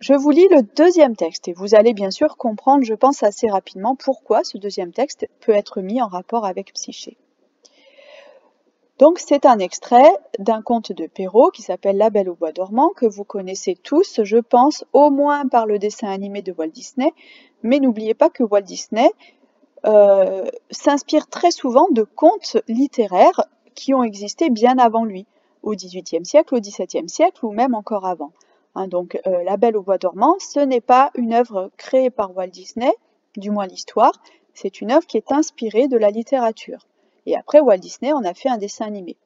je vous lis le deuxième texte et vous allez bien sûr comprendre, je pense assez rapidement, pourquoi ce deuxième texte peut être mis en rapport avec Psyché. Donc c'est un extrait d'un conte de Perrault qui s'appelle La Belle au bois dormant, que vous connaissez tous, je pense, au moins par le dessin animé de Walt Disney, mais n'oubliez pas que Walt Disney s'inspire très souvent de contes littéraires qui ont existé bien avant lui, au XVIIIe siècle, au XVIIe siècle ou même encore avant. Donc La Belle au bois dormant, ce n'est pas une œuvre créée par Walt Disney, du moins l'histoire, c'est une œuvre qui est inspirée de la littérature. Et après, Walt Disney en a fait un dessin animé.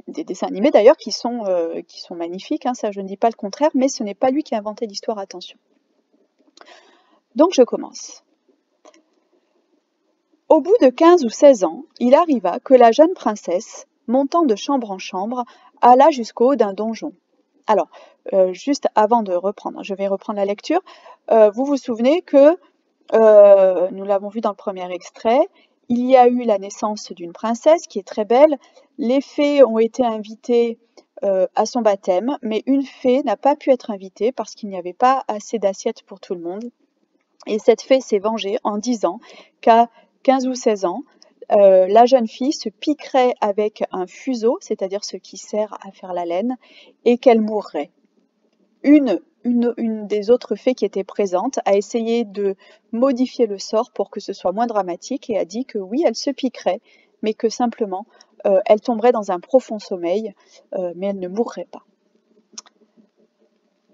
Des dessins animés d'ailleurs qui sont magnifiques, ça je ne dis pas le contraire, mais ce n'est pas lui qui a inventé l'histoire, attention. Donc je commence. Au bout de 15 ou 16 ans, il arriva que la jeune princesse, montant de chambre en chambre, alla jusqu'au haut d'un donjon. Alors, juste avant de reprendre, je vais reprendre la lecture, vous vous souvenez que, nous l'avons vu dans le premier extrait, il y a eu la naissance d'une princesse qui est très belle, les fées ont été invitées à son baptême, mais une fée n'a pas pu être invitée parce qu'il n'y avait pas assez d'assiettes pour tout le monde. Et cette fée s'est vengée en disant qu'à 15 ou 16 ans, la jeune fille se piquerait avec un fuseau, c'est-à-dire ce qui sert à faire la laine, et qu'elle mourrait. Une des autres fées qui était présente a essayé de modifier le sort pour que ce soit moins dramatique et a dit que oui, elle se piquerait, mais que simplement elle tomberait dans un profond sommeil, mais elle ne mourrait pas.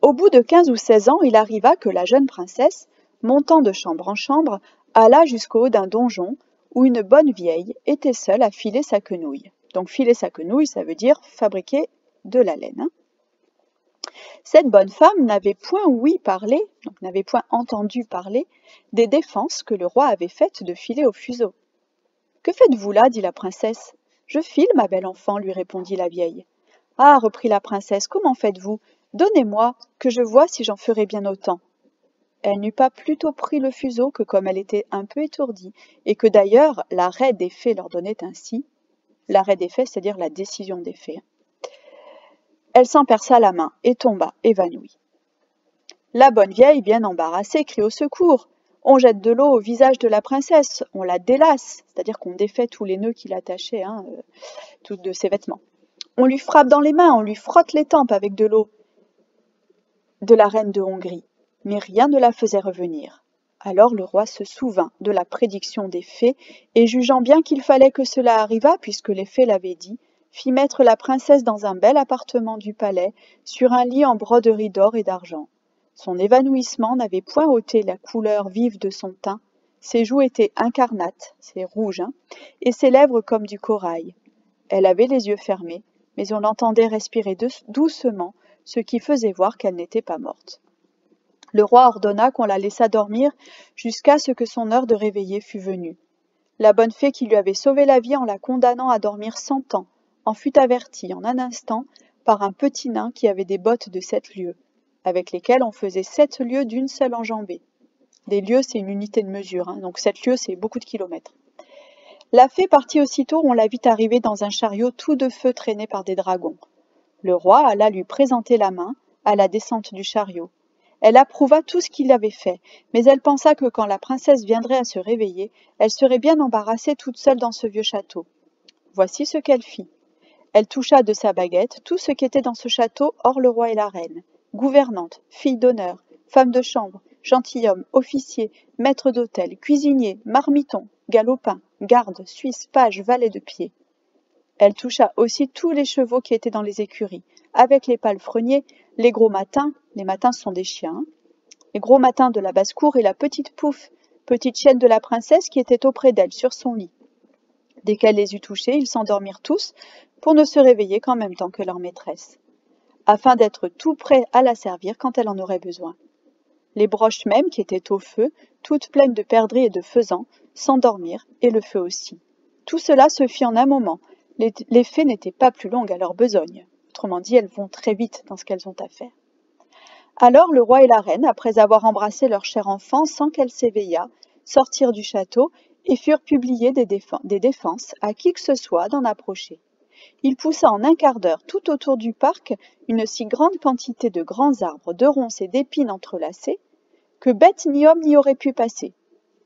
Au bout de 15 ou 16 ans, il arriva que la jeune princesse, montant de chambre en chambre, alla jusqu'au haut d'un donjon où une bonne vieille était seule à filer sa quenouille. Donc filer sa quenouille, ça veut dire fabriquer de la laine. Cette bonne femme n'avait point ouï parler, donc n'avait point entendu parler, des défenses que le roi avait faites de filer au fuseau. « Que faites-vous là » dit la princesse. « Je file, ma belle enfant, lui répondit la vieille. « Ah, reprit la princesse, comment faites-vous? Donnez-moi, que je vois si j'en ferai bien autant. » Elle n'eut pas plutôt pris le fuseau que comme elle était un peu étourdie, et que d'ailleurs l'arrêt des fées leur donnait ainsi, l'arrêt des fées, c'est-à-dire la décision des fées, elle s'en perça la main et tomba évanouie. La bonne vieille, bien embarrassée, crie au secours. On jette de l'eau au visage de la princesse, on la délace, c'est-à-dire qu'on défait tous les nœuds qui l'attachaient, toutes de ses vêtements. On lui frappe dans les mains, on lui frotte les tempes avec de l'eau de la reine de Hongrie, mais rien ne la faisait revenir. Alors le roi se souvint de la prédiction des fées, et jugeant bien qu'il fallait que cela arrivât, puisque les fées l'avaient dit, fit mettre la princesse dans un bel appartement du palais, sur un lit en broderie d'or et d'argent. Son évanouissement n'avait point ôté la couleur vive de son teint, ses joues étaient incarnates, c'est rouge, et ses lèvres comme du corail. Elle avait les yeux fermés, mais on l'entendait respirer doucement, ce qui faisait voir qu'elle n'était pas morte. Le roi ordonna qu'on la laissât dormir jusqu'à ce que son heure de réveiller fût venue. La bonne fée qui lui avait sauvé la vie en la condamnant à dormir 100 ans en fut avertie en un instant par un petit nain qui avait des bottes de 7 lieues, avec lesquelles on faisait 7 lieues d'une seule enjambée. Des lieues, c'est une unité de mesure, donc 7 lieues, c'est beaucoup de kilomètres. La fée partit aussitôt, on la vit arriver dans un chariot tout de feu traîné par des dragons. Le roi alla lui présenter la main à la descente du chariot. Elle approuva tout ce qu'il avait fait, mais elle pensa que quand la princesse viendrait à se réveiller, elle serait bien embarrassée toute seule dans ce vieux château. Voici ce qu'elle fit. Elle toucha de sa baguette tout ce qui était dans ce château hors le roi et la reine. Gouvernante, fille d'honneur, femme de chambre, gentilhomme, officier, maître d'hôtel, cuisinier, marmiton, galopin, garde, suisse, page, valet de pied. Elle toucha aussi tous les chevaux qui étaient dans les écuries, avec les palefreniers, les gros matins, les matins sont des chiens, les gros matins de la basse-cour et la petite Pouffe, petite chienne de la princesse qui était auprès d'elle sur son lit. Dès qu'elle les eut touchés, ils s'endormirent tous pour ne se réveiller qu'en même temps que leur maîtresse, afin d'être tout prêts à la servir quand elle en aurait besoin. Les broches mêmes, qui étaient au feu, toutes pleines de perdrix et de faisans, s'endormirent, et le feu aussi. Tout cela se fit en un moment. Les fées n'étaient pas plus longues à leur besogne. Autrement dit, elles vont très vite dans ce qu'elles ont à faire. Alors le roi et la reine, après avoir embrassé leur cher enfant sans qu'elle s'éveillât, sortirent du château et furent publier des défenses à qui que ce soit d'en approcher. il poussa en un quart d'heure tout autour du parc une si grande quantité de grands arbres, de ronces et d'épines entrelacés, que bête ni homme n'y aurait pu passer.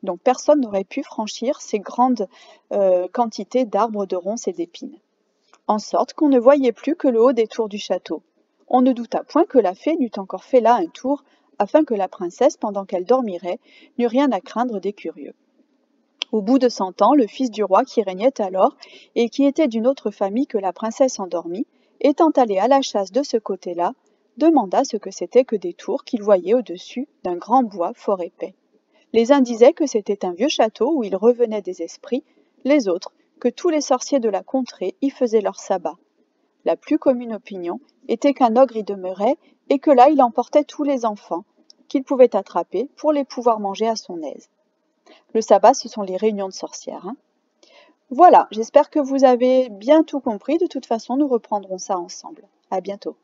Donc personne n'aurait pu franchir ces grandes quantités d'arbres, de ronces et d'épines. En sorte qu'on ne voyait plus que le haut des tours du château. On ne douta point que la fée n'eût encore fait là un tour, afin que la princesse, pendant qu'elle dormirait, n'eût rien à craindre des curieux. Au bout de 100 ans, le fils du roi qui régnait alors, et qui était d'une autre famille que la princesse endormie, étant allé à la chasse de ce côté-là, demanda ce que c'était que des tours qu'il voyait au-dessus d'un grand bois fort épais. Les uns disaient que c'était un vieux château où il revenait des esprits, les autres que tous les sorciers de la contrée y faisaient leur sabbat. La plus commune opinion était qu'un ogre y demeurait et que là il emportait tous les enfants qu'il pouvait attraper pour les pouvoir manger à son aise. Le sabbat, ce sont les réunions de sorcières. Voilà, j'espère que vous avez bien tout compris. De toute façon, nous reprendrons ça ensemble. À bientôt.